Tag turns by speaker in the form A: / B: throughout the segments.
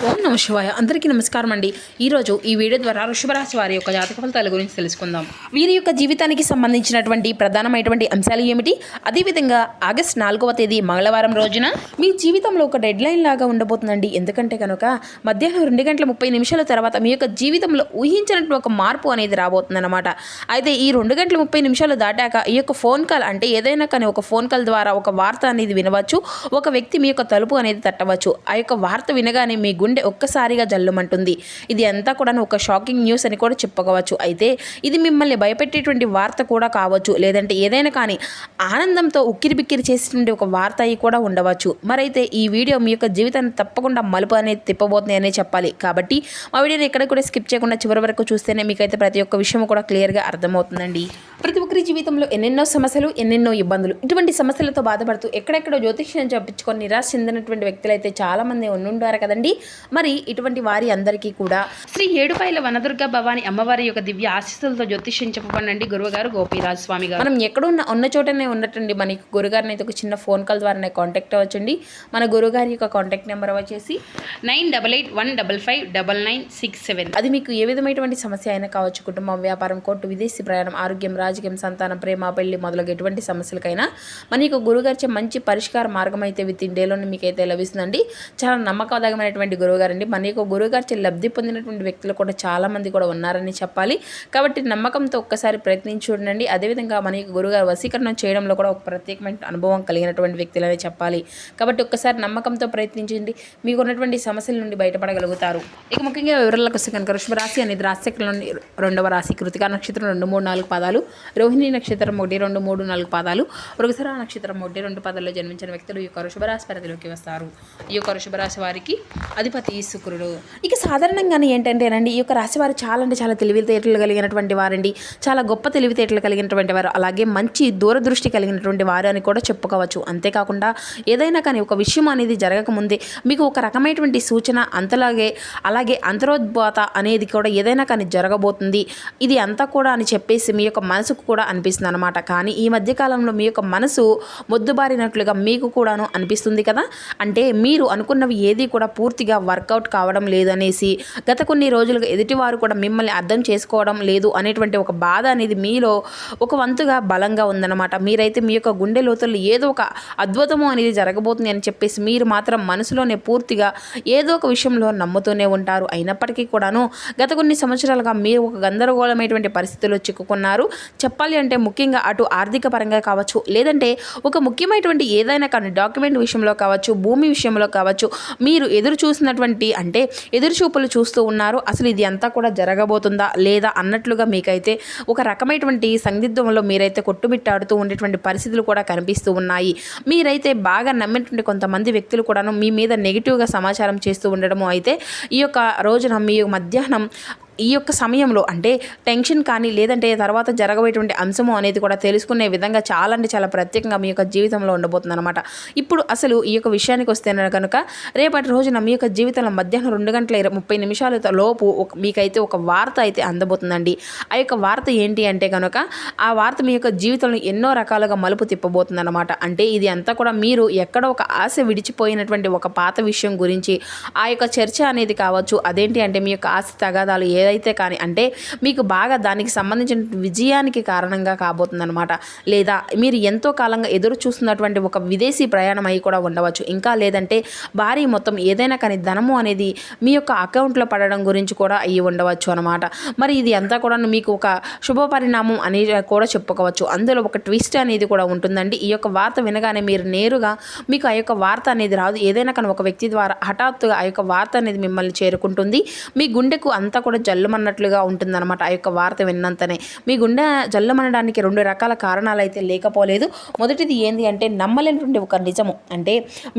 A: ఓం నమ శివాయ. అందరికీ నమస్కారం అండి. ఈరోజు ఈ వీడియో ద్వారా వృషభ రాశి వారి యొక్క జాతక ఫలితాల గురించి తెలుసుకుందాం. వీరి యొక్క జీవితానికి సంబంధించినటువంటి ప్రధానమైనటువంటి అంశాలు ఏమిటి, అదేవిధంగా ఆగస్టు 4వ తేదీ మంగళవారం రోజున మీ జీవితంలో ఒక డెడ్ లైన్ లాగా ఉండబోతుందండి. ఎందుకంటే కనుక మధ్యాహ్నం 2:30 తర్వాత మీ యొక్క జీవితంలో ఊహించినట్టు ఒక మార్పు అనేది రాబోతుందన్నమాట. అయితే ఈ 2:30 దాటాక ఈ యొక్క ఫోన్ కాల్, అంటే ఏదైనా కానీ ఒక ఫోన్ కాల్ ద్వారా ఒక వార్త అనేది వినవచ్చు. ఒక వ్యక్తి మీ యొక్క తలుపు అనేది తట్టవచ్చు. ఆ యొక్క వార్త వినగానే మీ గుండె ఒక్కసారిగా జల్లుమంటుంది. ఇది అంతా కూడా ఒక షాకింగ్ న్యూస్ అని కూడా చెప్పుకోవచ్చు. అయితే ఇది మిమ్మల్ని భయపెట్టేటువంటి వార్త కూడా కావచ్చు, లేదంటే ఏదైనా కానీ ఆనందంతో ఉక్కిరిబిక్కిరి చేసేటువంటి ఒక వార్త అయి కూడా ఉండవచ్చు. మరైతే ఈ వీడియో మీ యొక్క జీవితాన్ని తప్పకుండా మలుపు అనేది తిప్పబోతుంది అనే చెప్పాలి. కాబట్టి మా వీడియోని ఎక్కడ కూడా స్కిప్ చేయకుండా చివరి వరకు చూస్తేనే మీకైతే ప్రతి ఒక్క విషయం కూడా క్లియర్గా అర్థమవుతుందండి. ప్రతి ఒక్కరి జీవితంలో ఎన్నెన్నో సమస్యలు, ఎన్నెన్నో ఇబ్బందులు, ఇటువంటి సమస్యలతో బాధపడుతూ ఎక్కడెక్కడో జ్యోతిష్యం చెప్పించుకొని నిరాశ చెందినటువంటి వ్యక్తులు అయితే చాలామంది ఉండుంటారు కదండి. మరి ఇటువంటి వారి అందరికీ కూడా శ్రీ ఏడుపాయల వనదుర్గ భవాని అమ్మవారి యొక్క దివ్య ఆశీస్సులతో జ్యోతిష్యం చెప్పబడండి గురువుగారు గోపీరాజు స్వామి గారు. మనం ఎక్కడున్న చోటనే ఉన్నట్టండి మనకి గురుగారిని అయితే ఒక చిన్న ఫోన్ కాల్ ద్వారా కాంటాక్ట్ అవ్వచ్చండి. మన గురుగారి యొక్క కాంటాక్ట్ నెంబర్ వచ్చేసి 9881559967. అది మీకు ఏ విధమైనటువంటి సమస్య అయినా కావచ్చు, కుటుంబం, వ్యాపారం, కోర్టు, విదేశీ ప్రయాణం, ఆరోగ్యం, రాజకీయం, సంతానం, ప్రేమ, పెళ్లి మొదలగు ఎటువంటి సమస్యలకైనా మన యొక్క గురుగారిచే మంచి పరిష్కార మార్గం అయితే విత్ ఇన్ డేలోనే మీకైతే లభిస్తుందండి. చాలా నమ్మకదగినటువంటి గురువుగారండి. మన యొక్క గురువుగారిచే లబ్ధి పొందినటువంటి వ్యక్తులు కూడా చాలామంది కూడా ఉన్నారని చెప్పాలి. కాబట్టి నమ్మకంతో ఒక్కసారి ప్రయత్నించి చూడండి. అదేవిధంగా మన యొక్క గురువుగారు వశీకరణ చేయడంలో కూడా ఒక ప్రత్యేకమైన అనుభవం కలిగినటువంటి వ్యక్తులనే చెప్పాలి. కాబట్టి ఒక్కసారి నమ్మకంతో ప్రయత్నించండి, మీకు ఉన్నటువంటి సమస్యల నుండి బయటపడగలుగుతారు. ఇక ముఖ్యంగా వివరాలకు వస్తే కనుక వృషభ రాశి అనేది రాశిలోని 2వ రాశి. కృతికా నక్షత్రం 2, 3, 4 పాదాలు, రోహిణి నక్షత్రం 1, 2, 3, 4 పాదాలు, మృగశిర నక్షత్రం 1, 2 పాదాల్లో జన్మించిన వ్యక్తులు ఈ యొక్క వృషభ రాశి పరిధిలోకి వస్తారు. ఈ యొక్క వృషభ రాశి వారికి అధిపతి శుక్రుడు. ఇక సాధారణంగానే ఏంటంటేనండి, ఈ యొక్క రాశి వారు చాలా అంటే చాలా తెలివితేటలు కలిగినటువంటి వారండి. చాలా గొప్ప తెలివితేటలు కలిగినటువంటి వారు, అలాగే మంచి దూరదృష్టి కలిగినటువంటి వారు అని కూడా చెప్పుకోవచ్చు. అంతేకాకుండా ఏదైనా కానీ ఒక విషయం అనేది జరగకముందే మీకు ఒక రకమైనటువంటి సూచన అలాగే అంతరోద్భాత అనేది కూడా ఏదైనా కానీ జరగబోతుంది ఇది అంతా కూడా అని చెప్పేసి మీ యొక్క మనసుకు కూడా అనిపిస్తుంది అనమాట. కానీ ఈ మధ్యకాలంలో మీ యొక్క మనసు మొద్దుబారినట్లుగా మీకు కూడాను అనిపిస్తుంది కదా. అంటే మీరు అనుకున్నవి ఏది కూడా పూర్తిగా వర్కౌట్ కావడం లేదనేసి, గత కొన్ని రోజులుగా ఎదుటివారు కూడా మిమ్మల్ని అర్థం చేసుకోవడం లేదు అనేటువంటి ఒక బాధ అనేది మీలో ఒక వంతుగా బలంగా ఉందన్నమాట. మీరైతే మీ యొక్క గుండె లోతుల్లో ఏదో ఒక అద్భుతము అనేది జరగబోతుంది అని చెప్పేసి మీరు మాత్రం మనసులోనే పూర్తిగా ఏదో ఒక విషయంలో నమ్ముతూనే ఉంటారు. అయినప్పటికీ కూడాను గత కొన్ని సంవత్సరాలుగా మీరు ఒక గందరగోళమైనటువంటి పరిస్థితుల్లో చిక్కుకున్నారు. చెప్పాలి అంటే ముఖ్యంగా అటు ఆర్థిక పరంగా కావచ్చు, లేదంటే ఒక ముఖ్యమైనటువంటి ఏదైనా కానీ డాక్యుమెంట్ విషయంలో కావచ్చు, భూమి విషయంలో కావచ్చు, మీరు ఎదురు చూసినటువంటి అంటే ఎదురుచూపులు చూస్తూ ఉన్నారు. అసలు ఇది అంతా కూడా జరగబోతుందా లేదా అన్నట్లుగా మీకైతే ఒక రకమైనటువంటి సందిగ్ధంలో మీరైతే కొట్టుమిట్టాడుతూ ఉండేటువంటి పరిస్థితులు కూడా కనిపిస్తూ ఉన్నాయి. మీరైతే బాగా నమ్మినటువంటి కొంతమంది వ్యక్తులు కూడాను మీ మీద నెగిటివ్గా సమాచారం చేస్తూ ఉండడము అయితే ఈ యొక్క రోజున మీ మధ్యాహ్నం ఈ యొక్క సమయంలో అంటే టెన్షన్ కానీ లేదంటే తర్వాత జరగబోయేటువంటి అంశము అనేది కూడా తెలుసుకునే విధంగా చాలా అంటే చాలా ప్రత్యేకంగా మీ యొక్క జీవితంలో ఉండబోతుంది అనమాట. ఇప్పుడు అసలు ఈ యొక్క విషయానికి వస్తే కనుక రేపటి రోజున మీ యొక్క జీవితంలో మధ్యాహ్నం 2:30 లోపు మీకైతే ఒక వార్త అయితే అందబోతుందండి. ఆ యొక్క వార్త ఏంటి అంటే కనుక ఆ వార్త మీ యొక్క జీవితంలో ఎన్నో రకాలుగా మలుపు తిప్పబోతుంది అనమాట. అంటే ఇది అంతా కూడా మీరు ఎక్కడో ఒక ఆశ విడిచిపోయినటువంటి ఒక పాత విషయం గురించి ఆ యొక్క చర్చ అనేది కావచ్చు. అదేంటి అంటే మీ యొక్క ఆశ తగాదాలు ఏదైతే కానీ అంటే మీకు బాగా దానికి సంబంధించిన విజయానికి కారణంగా కాబోతుందన్నమాట. లేదా మీరు ఎంతో కాలంగా ఎదురు చూస్తున్నటువంటి ఒక విదేశీ ప్రయాణం అయి కూడా ఉండవచ్చు. ఇంకా లేదంటే భారీ మొత్తం ఏదైనా కానీ ధనము అనేది మీ యొక్క అకౌంట్లో పడడం గురించి కూడా అయ్యి ఉండవచ్చు అనమాట. మరి ఇది అంతా కూడా మీకు ఒక శుభ పరిణామం అనేది కూడా చెప్పుకోవచ్చు. అందులో ఒక ట్విస్ట్ అనేది కూడా ఉంటుందండి. ఈ యొక్క వార్త వినగానే మీరు నేరుగా మీకు ఆ యొక్క వార్త అనేది రాదు. ఏదైనా కానీ ఒక వ్యక్తి ద్వారా హఠాత్తుగా ఆ యొక్క వార్త అనేది మిమ్మల్ని చేరుకుంటుంది. మీ గుండెకు అంతా కూడా జల్లుమన్నట్లుగా ఉంటుందన్నమాట. ఆ యొక్క వార్త విన్నంతనే మీ గుండె జల్లుమనడానికి 2 రకాల కారణాలు అయితే లేకపోలేదు. మొదటిది ఏంటి అంటే నమ్మలేనటువంటి ఒక నిజము. అంటే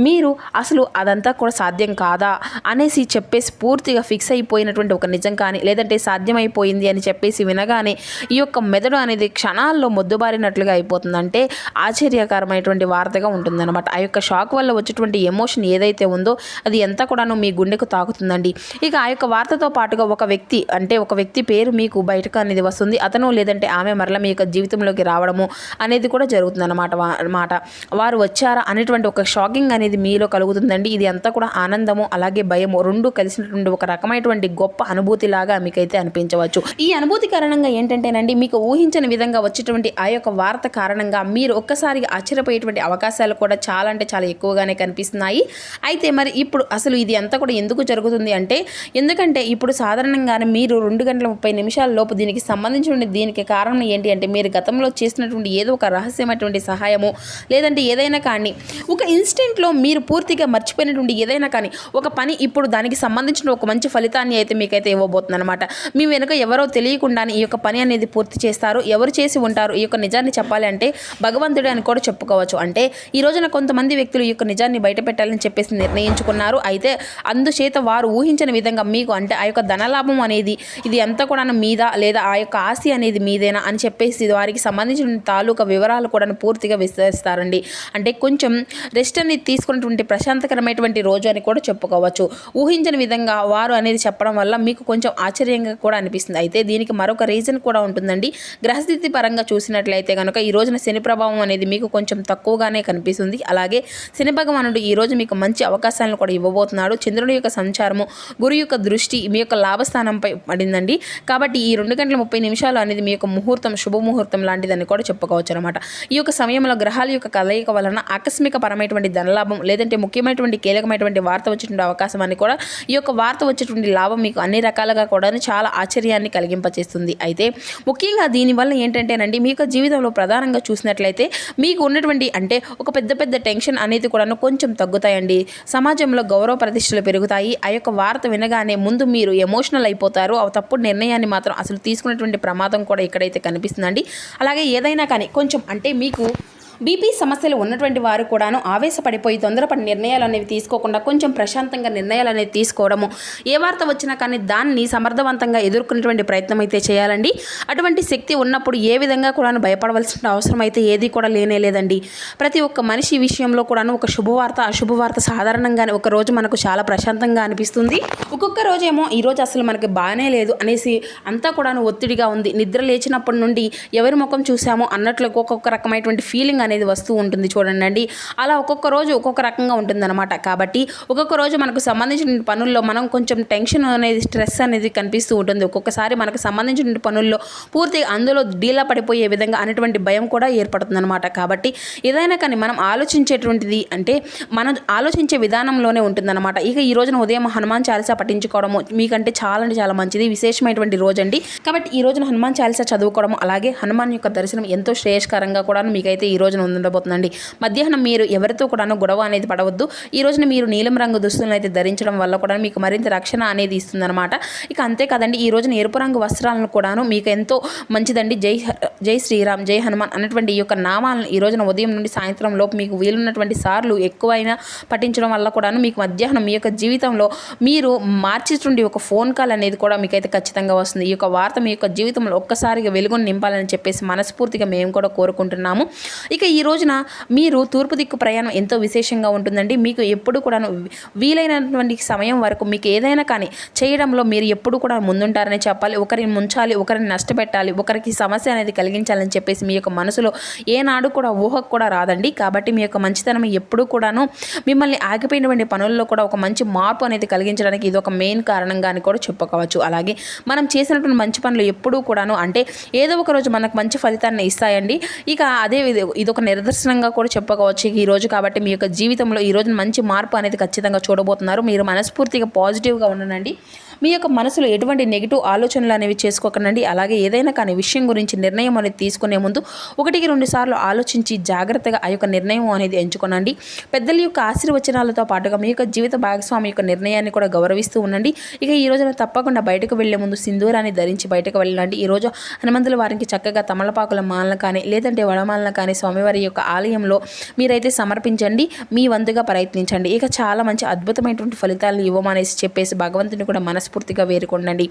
A: మీరు అసలు అదంతా కూడా సాధ్యం కాదా అనేసి చెప్పేసి పూర్తిగా ఫిక్స్ అయిపోయినటువంటి ఒక నిజం కానీ, లేదంటే సాధ్యమైపోయింది అని చెప్పేసి వినగానే ఈ యొక్క మెదడు అనేది క్షణాల్లో మొద్దుబారినట్లుగా అయిపోతుంది. అంటే ఆశ్చర్యకరమైనటువంటి వార్తగా ఉంటుందన్నమాట. ఆ యొక్క షాక్ వల్ల వచ్చేటువంటి ఎమోషన్ ఏదైతే ఉందో అది ఎంత కూడాను మీ గుండెకు తాకుతుందండి. ఇక ఆ యొక్క వార్తతో పాటుగా ఒక వ్యక్తి అంటే ఒక వ్యక్తి పేరు మీకు బయటకు అనేది వస్తుంది. అతను లేదంటే ఆమె మరలా మీ యొక్క జీవితంలోకి రావడము అనేది కూడా జరుగుతుందన్నమాట. వారు వచ్చారా అనేటువంటి ఒక షాకింగ్ అనేది మీలో కలుగుతుందండి. ఇది అంతా కూడా ఆనందము అలాగే భయము రెండు కలిసినటువంటి ఒక రకమైనటువంటి గొప్ప అనుభూతి లాగా మీకైతే అనిపించవచ్చు. ఈ అనుభూతి కారణంగా ఏంటంటేనండి, మీకు ఊహించని విధంగా వచ్చేటువంటి ఆ యొక్క వార్త కారణంగా మీరు ఒక్కసారిగా ఆశ్చర్యపోయేటువంటి అవకాశాలు కూడా చాలా అంటే చాలా ఎక్కువగానే కనిపిస్తున్నాయి. అయితే మరి ఇప్పుడు అసలు ఇది అంతా కూడా ఎందుకు జరుగుతుంది అంటే, ఎందుకంటే ఇప్పుడు సాధారణంగానే మీరు 2:30 లోపు దీనికి సంబంధించిన దీనికి కారణం ఏంటి అంటే, మీరు గతంలో చేసినటువంటి ఏదో ఒక రహస్యమైనటువంటి సహాయము లేదంటే ఏదైనా కానీ ఒక ఇన్స్టెంట్లో మీరు పూర్తిగా మర్చిపోయినటువంటి ఏదైనా కానీ ఒక పని ఇప్పుడు దానికి సంబంధించిన ఒక మంచి ఫలితాన్ని అయితే మీకైతే ఇవ్వబోతుంది అనమాట. మీ వెనుక ఎవరో తెలియకుండానే ఈ యొక్క పని అనేది పూర్తి చేస్తారు. ఎవరు చేసి ఉంటారు? ఈ యొక్క నిజాన్ని చెప్పాలి అంటే భగవంతుడే అని కూడా చెప్పుకోవచ్చు. అంటే ఈ రోజున కొంతమంది వ్యక్తులు ఈ యొక్క నిజాన్ని బయట పెట్టాలని చెప్పేసి నిర్ణయించుకున్నారు. అయితే అందుచేత వారు ఊహించిన విధంగా మీకు అంటే ఆ యొక్క ధనలాభం అనేది ఇది అంతా కూడా మీద లేదా ఆ యొక్క ఆస్తి అనేది మీదేనా అని చెప్పేసి వారికి సంబంధించిన తాలూకా వివరాలు కూడా పూర్తిగా విస్తరిస్తారండి. అంటే కొంచెం రెస్ట్ అనేది తీసుకున్నటువంటి ప్రశాంతకరమైనటువంటి రోజు అని కూడా చెప్పుకోవచ్చు. ఊహించని విధంగా వారు అనేది చెప్పడం వల్ల మీకు కొంచెం ఆశ్చర్యంగా కూడా అనిపిస్తుంది. అయితే దీనికి మరొక రీజన్ కూడా ఉంటుందండి. గ్రహస్థితి పరంగా చూసినట్లయితే కనుక ఈ రోజున శని ప్రభావం అనేది మీకు కొంచెం తక్కువగానే కనిపిస్తుంది. అలాగే శని భగవానుడు ఈ రోజు మీకు మంచి అవకాశాలను కూడా ఇవ్వబోతున్నాడు. చంద్రుడి యొక్క సంచారము, గురు యొక్క దృష్టి మీ యొక్క లాభస్థానంపై పడిందండి. కాబట్టి ఈ 2:30 అనేది మీ యొక్క ముహూర్తం శుభముహూర్తం లాంటిదని కూడా చెప్పుకోవచ్చు అనమాట. ఈ యొక్క సమయంలో గ్రహాల యొక్క కలయిక వలన ఆకస్మిక పరమైనటువంటి ధనలాభం లేదంటే ముఖ్యమైనటువంటి కీలకమైనటువంటి వార్త వచ్చేటువంటి అవకాశం అని కూడా ఈ యొక్క వార్త వచ్చేటువంటి లాభం మీకు అన్ని రకాలుగా కూడా చాలా ఆశ్చర్యాన్ని కలిగింపచేస్తుంది. అయితే ముఖ్యంగా దీనివల్ల ఏంటంటేనండి, మీ యొక్క జీవితంలో ప్రధానంగా చూసినట్లయితే మీకు ఉన్నటువంటి అంటే ఒక పెద్ద టెన్షన్ అనేది కూడా కొంచెం తగ్గుతాయండి. సమాజంలో గౌరవ ప్రతిష్టలు పెరుగుతాయి. ఆ యొక్క వార్త వినగానే ముందు మీరు ఎమోషనల్ అయిపోతారు. ఆ తప్పుడు నిర్ణయాన్ని మాత్రం అసలు తీసుకున్నటువంటి ప్రమాదం కూడా ఇక్కడైతే కనిపిస్తుందండి. అలాగే ఏదైనా కానీ కొంచెం అంటే మీకు బీపీ సమస్యలు ఉన్నటువంటి వారు కూడాను ఆవేశపడిపోయి తొందరపడి నిర్ణయాలు అనేవి తీసుకోకుండా కొంచెం ప్రశాంతంగా నిర్ణయాలు అనేది తీసుకోవడము, ఏ వార్త వచ్చినా కానీ దాన్ని సమర్థవంతంగా ఎదుర్కొనేటువంటి ప్రయత్నం అయితే చేయాలండి. అటువంటి శక్తి ఉన్నప్పుడు ఏ విధంగా కూడాను భయపడవలసిన అవసరం అయితే ఏది కూడా లేదండి. ప్రతి ఒక్క మనిషి విషయంలో కూడాను ఒక శుభవార్త అశుభవార్త సాధారణంగానే ఒక రోజు మనకు చాలా ప్రశాంతంగా అనిపిస్తుంది. ఒక్కొక్క రోజేమో ఈరోజు అసలు మనకి బాగానే లేదు అనేసి అంతా కూడాను ఒత్తిడిగా ఉంది. నిద్ర లేచినప్పటి నుండి ఎవరి ముఖం చూసామో అన్నట్లు ఒక్కొక్క రకమైనటువంటి ఫీలింగ్ అనేది వస్తూ ఉంటుంది చూడండి. అలా ఒక్కొక్క రోజు ఒక్కొక్క రకంగా ఉంటుందన్నమాట. కాబట్టి ఒక్కొక్క రోజు మనకు సంబంధించిన పనుల్లో మనం కొంచెం టెన్షన్ అనేది స్ట్రెస్ అనేది కనిపిస్తూ ఉంటుంది. ఒక్కొక్కసారి మనకు సంబంధించిన పనుల్లో పూర్తిగా అందులో డీలా పడిపోయే విధంగా అనేటువంటి భయం కూడా ఏర్పడుతుంది అనమాట. కాబట్టి ఏదైనా కానీ మనం ఆలోచించేటువంటిది అంటే మనం ఆలోచించే విధానంలోనే ఉంటుందన్నమాట. ఇక ఈ రోజున ఉదయం హనుమాన్ చాలీసా పఠించుకోవడము మీకంటే చాలా అంటే చాలా మంచిది, విశేషమైనటువంటి రోజు అండి. కాబట్టి ఈ రోజున హనుమాన్ చాలీసా చదువుకోవడం అలాగే హనుమాన్ యొక్క దర్శనం ఎంతో శ్రేయస్కరంగా కూడా మీకైతే ఈ రోజున ఉండబోతుందండి. మధ్యాహ్నం మీరు ఎవరితో కూడా గొడవ అనేది పడవద్దు. ఈ రోజున మీరు నీలం రంగు దుస్తులను అయితే ధరించడం వల్ల కూడా మీకు మరింత రక్షణ అనేది ఇస్తుందన్నమాట. ఇక అంతే కదండి, ఈ రోజున ఎరుపు రంగు వస్త్రాలను కూడాను మీకు ఎంతో మంచిదండి. జై శ్రీరామ్, జై హనుమాన్ అన్నటువంటి ఈ యొక్క నామాలను ఈ రోజున ఉదయం నుండి సాయంత్రం లోపు మీకు వీలున్నటువంటి సార్లు ఎక్కువైనా పఠించడం వల్ల కూడాను మీకు మధ్యాహ్నం మీ యొక్క జీవితంలో మీరు మార్చేటువంటి ఒక ఫోన్ కాల్ అనేది కూడా మీకైతే ఖచ్చితంగా వస్తుంది. ఈ యొక్క వార్త మీ యొక్క జీవితంలో ఒక్కసారిగా వెలుగును నింపాలని చెప్పేసి మనస్ఫూర్తిగా మేము కూడా కోరుకుంటున్నాము. ఇక ఈ రోజున మీరు తూర్పు దిక్కు ప్రయాణం ఎంతో విశేషంగా ఉంటుందండి. మీకు ఎప్పుడు కూడా వీలైనటువంటి సమయం వరకు మీకు ఏదైనా కానీ చేయడంలో మీరు ఎప్పుడు కూడా ముందుంటారని చెప్పాలి. ఒకరిని ముంచాలి, ఒకరిని నష్టపెట్టాలి, ఒకరికి సమస్య అనేది కలిగించాలని చెప్పేసి మీ యొక్క మనసులో ఏనాడు కూడా ఊహకు కూడా రాదండి. కాబట్టి మీ యొక్క మంచితనం ఎప్పుడూ కూడాను మిమ్మల్ని ఆగిపోయినటువంటి పనుల్లో కూడా ఒక మంచి మార్పు అనేది కలిగించడానికి ఇది ఒక మెయిన్ కారణంగా అని కూడా చెప్పుకోవచ్చు. అలాగే మనం చేసినటువంటి మంచి పనులు ఎప్పుడూ కూడాను అంటే ఏదో ఒక రోజు మనకు మంచి ఫలితాన్ని ఇస్తాయండి. ఇక అదే ఇదొక నిదర్శనంగా కూడా చెప్పుకోవచ్చు ఈ రోజు. కాబట్టి మీ యొక్క జీవితంలో ఈ రోజు మంచి మార్పు అనేది ఖచ్చితంగా చూడబోతున్నారు. మీరు మనస్ఫూర్తిగా పాజిటివ్గా ఉండండి. మీ యొక్క మనసులో ఎటువంటి నెగిటివ్ ఆలోచనలు అనేవి చేసుకోకండి. అలాగే ఏదైనా కానీ విషయం గురించి నిర్ణయం అనేది తీసుకునే ముందు 1-2 సార్లు ఆలోచించి జాగ్రత్తగా ఆ యొక్క నిర్ణయం అనేది ఎంచుకోనండి. పెద్దల యొక్క ఆశీర్వచనాలతో పాటుగా మీ యొక్క జీవిత భాగస్వామి యొక్క నిర్ణయాన్ని కూడా గౌరవిస్తూ ఉండండి. ఇక ఈ రోజున తప్పకుండా బయటకు వెళ్లే ముందు సింధూరాన్ని ధరించి బయటకు వెళ్ళండి. ఈ రోజు హనుమంతుల వారికి చక్కగా తమలపాకుల మాలను కానీ లేదంటే వడమాలను కానీ స్వామివారి యొక్క ఆలయంలో మీరైతే సమర్పించండి. మీ వంతుగా ప్రయత్నించండి. ఇక చాలా మంచి అద్భుతమైనటువంటి ఫలితాలను ఇవ్వమనేసి చెప్పేసి భగవంతుని కూడా మనస్ఫూర్తిగా వేరుకొండండి.